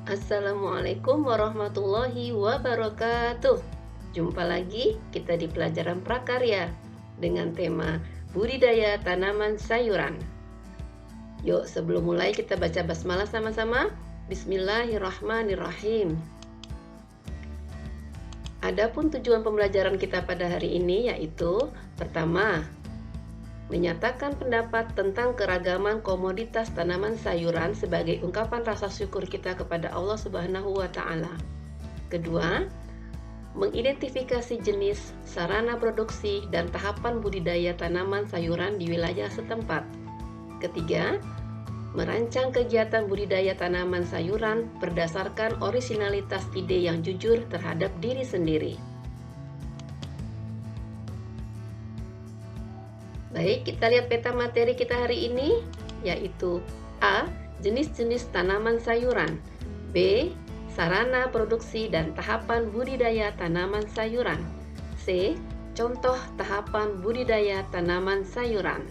Assalamualaikum warahmatullahi wabarakatuh. Jumpa lagi kita di pelajaran prakarya dengan tema budidaya tanaman sayuran. Yuk, sebelum mulai kita baca basmalah sama-sama. Bismillahirrahmanirrahim. Adapun tujuan pembelajaran kita pada hari ini yaitu pertama, menyatakan pendapat tentang keragaman komoditas tanaman sayuran sebagai ungkapan rasa syukur kita kepada Allah Subhanahu wa Ta'ala. Kedua, mengidentifikasi jenis, sarana produksi, dan tahapan budidaya tanaman sayuran di wilayah setempat. Ketiga, merancang kegiatan budidaya tanaman sayuran berdasarkan orisinalitas ide yang jujur terhadap diri sendiri. Baik, kita lihat peta materi kita hari ini, yaitu A. Jenis-jenis tanaman sayuran, B. Sarana produksi dan tahapan budidaya tanaman sayuran, C. Contoh tahapan budidaya tanaman sayuran.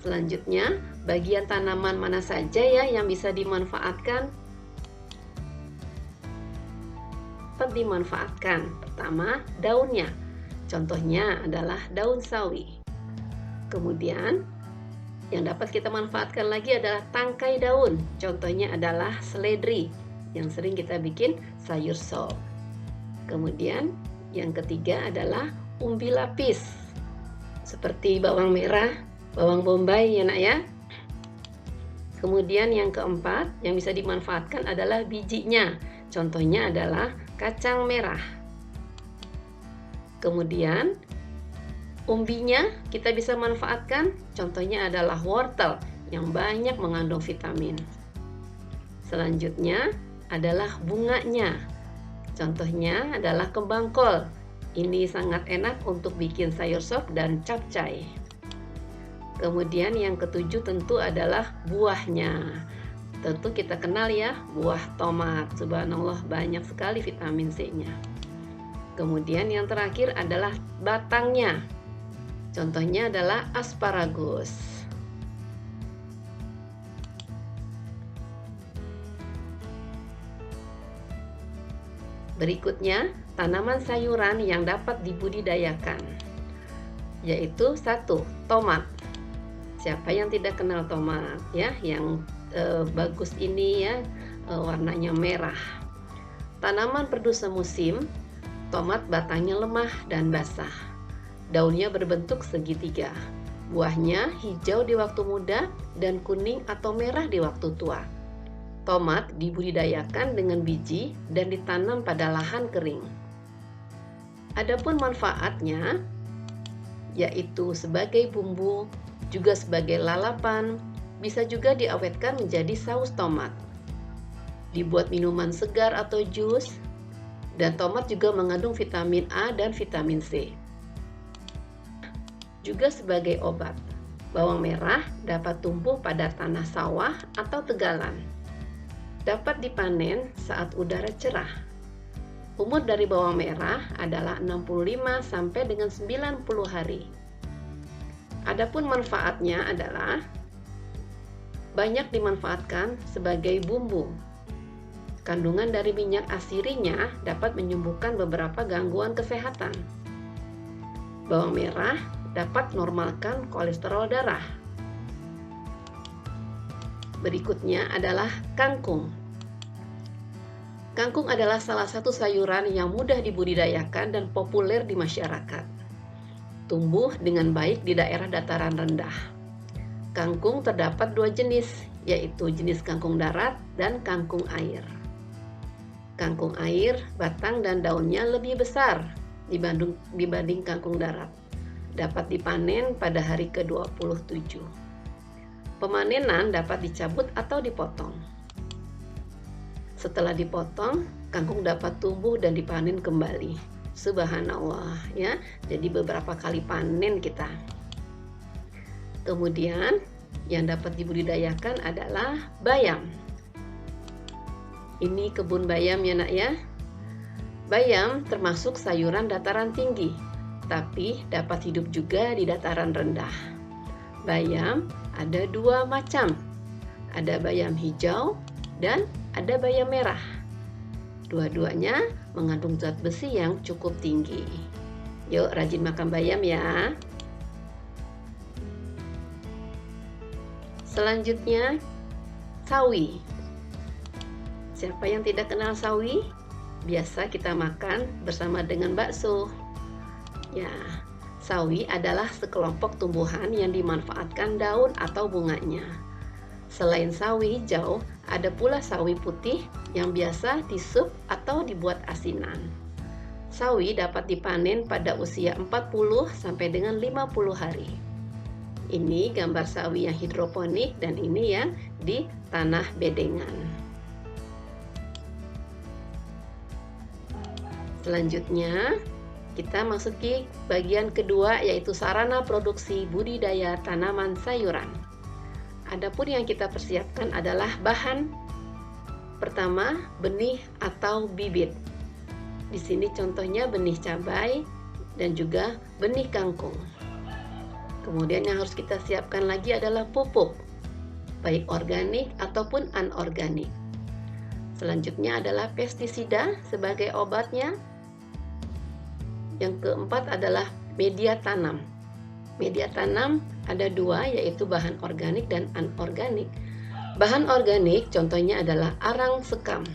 Selanjutnya, bagian tanaman mana saja ya yang bisa dimanfaatkan? Pertama, daunnya. Contohnya adalah daun sawi. Kemudian, yang dapat kita manfaatkan lagi adalah tangkai daun. Contohnya adalah seledri yang sering kita bikin sayur sop. Kemudian, yang ketiga adalah umbi lapis. Seperti bawang merah, bawang bombay ya nak ya. Kemudian yang keempat yang bisa dimanfaatkan adalah bijinya. Contohnya adalah kacang merah. Kemudian umbinya kita bisa manfaatkan. Contohnya adalah wortel yang banyak mengandung vitamin. Selanjutnya adalah bunganya. Contohnya adalah kembang kol. Ini sangat enak untuk bikin sayur sop dan capcay. Kemudian yang ketujuh tentu adalah buahnya. Tentu kita kenal ya, buah tomat. Subhanallah, banyak sekali vitamin C-nya. Kemudian yang terakhir adalah batangnya. Contohnya adalah asparagus. Berikutnya, tanaman sayuran yang dapat dibudidayakan. Yaitu 1. Tomat. Siapa yang tidak kenal tomat ya, yang bagus ini ya, warnanya merah. Tanaman produse musim, tomat batangnya lemah dan basah. Daunnya berbentuk segitiga. Buahnya hijau di waktu muda dan kuning atau merah di waktu tua. Tomat dibudidayakan dengan biji dan ditanam pada lahan kering. Adapun manfaatnya yaitu sebagai bumbu, juga sebagai lalapan, bisa juga diawetkan menjadi saus tomat, dibuat minuman segar atau jus, dan tomat juga mengandung vitamin A dan vitamin C. Juga sebagai obat, bawang merah dapat tumbuh pada tanah sawah atau tegalan. Dapat dipanen saat udara cerah. Umur dari bawang merah adalah 65 sampai dengan 90 hari. Adapun manfaatnya adalah banyak dimanfaatkan sebagai bumbu. Kandungan dari minyak asirinya dapat menyembuhkan beberapa gangguan kesehatan. Bawang merah dapat normalkan kolesterol darah. Berikutnya adalah kangkung. Kangkung adalah salah satu sayuran yang mudah dibudidayakan dan populer di masyarakat. tumbuh dengan baik di daerah dataran rendah. Kangkung terdapat dua jenis, yaitu jenis kangkung darat dan kangkung air. Kangkung air, batang dan daunnya lebih besar dibanding kangkung darat. Dapat dipanen pada hari ke-27. Pemanenan dapat dicabut atau dipotong. Setelah dipotong, kangkung dapat tumbuh dan dipanen kembali. Subhanallah ya. Jadi beberapa kali panen kita. Kemudian yang dapat dibudidayakan adalah bayam. Ini kebun bayam ya nak ya. Bayam termasuk sayuran dataran tinggi, tapi dapat hidup juga di dataran rendah. Bayam ada dua macam, ada bayam hijau dan ada bayam merah. Dua-duanya mengandung zat besi yang cukup tinggi. Yuk rajin makan bayam ya. Selanjutnya, sawi. Siapa yang tidak kenal sawi? Biasa kita makan bersama dengan bakso. Ya, sawi adalah sekelompok tumbuhan yang dimanfaatkan daun atau bunganya. Selain sawi hijau, ada pula sawi putih yang biasa disup atau dibuat asinan. Sawi dapat dipanen pada usia 40 sampai dengan 50 hari. Ini gambar sawi yang hidroponik dan ini yang di tanah bedengan. Selanjutnya, kita masuki bagian kedua yaitu sarana produksi budidaya tanaman sayuran. Adapun yang kita persiapkan adalah bahan pertama, benih atau bibit. Di sini contohnya benih cabai dan juga benih kangkung. Kemudian yang harus kita siapkan lagi adalah pupuk, baik organik ataupun anorganik. Selanjutnya adalah pestisida sebagai obatnya. Yang keempat adalah media tanam. Media tanam ada dua, yaitu bahan organik dan anorganik. Bahan organik contohnya adalah arang sekam,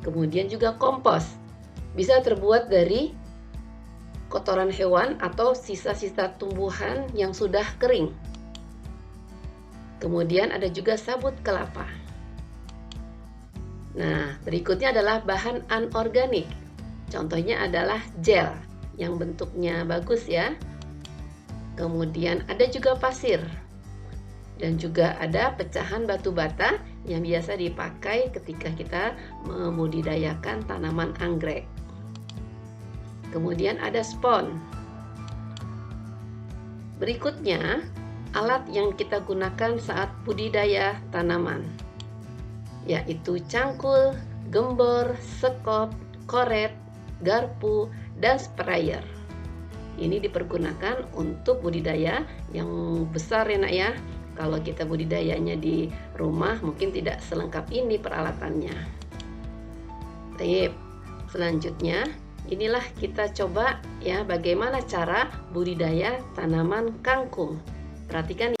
kemudian juga kompos. Bisa terbuat dari kotoran hewan atau sisa-sisa tumbuhan yang sudah kering. Kemudian ada juga sabut kelapa. Nah, berikutnya adalah bahan anorganik. Contohnya adalah gel yang bentuknya bagus ya. Kemudian ada juga pasir. Dan juga ada pecahan batu bata yang biasa dipakai ketika kita membudidayakan tanaman anggrek. Kemudian ada spon. Berikutnya, alat yang kita gunakan saat budidaya tanaman, yaitu cangkul, gembor, sekop, koret, garpu, dan sprayer. Ini dipergunakan untuk budidaya yang besar ya nak ya. Kalau kita budidayanya di rumah mungkin tidak selengkap ini peralatannya. Baik, selanjutnya inilah kita coba ya bagaimana cara budidaya tanaman kangkung. Perhatikan.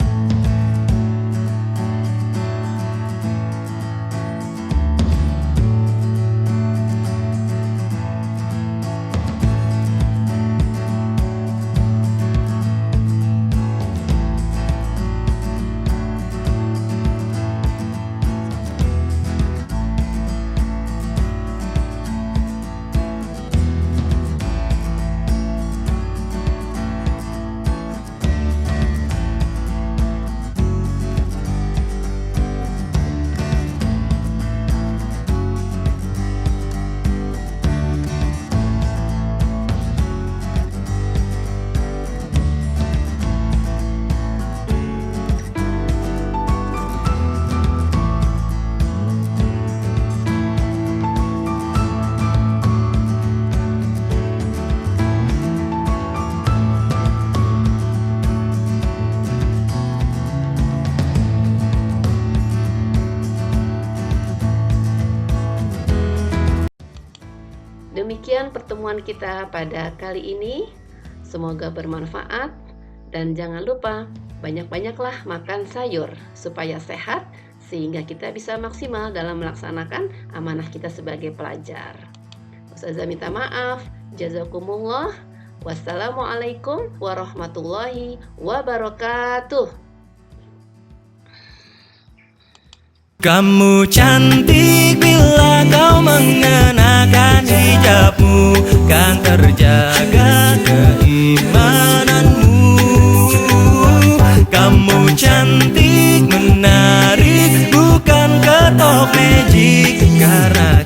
Demikian pertemuan kita pada kali ini. Semoga bermanfaat dan jangan lupa banyak-banyaklah makan sayur supaya sehat sehingga kita bisa maksimal dalam melaksanakan amanah kita sebagai pelajar. Ustazah minta maaf. Jazakumullah. Wassalamualaikum warahmatullahi wabarakatuh. Kamu cantik bila kau mengenakan hijabmu, kan terjaga keimananmu. Kamu cantik, menarik, bukan ketok magic, karena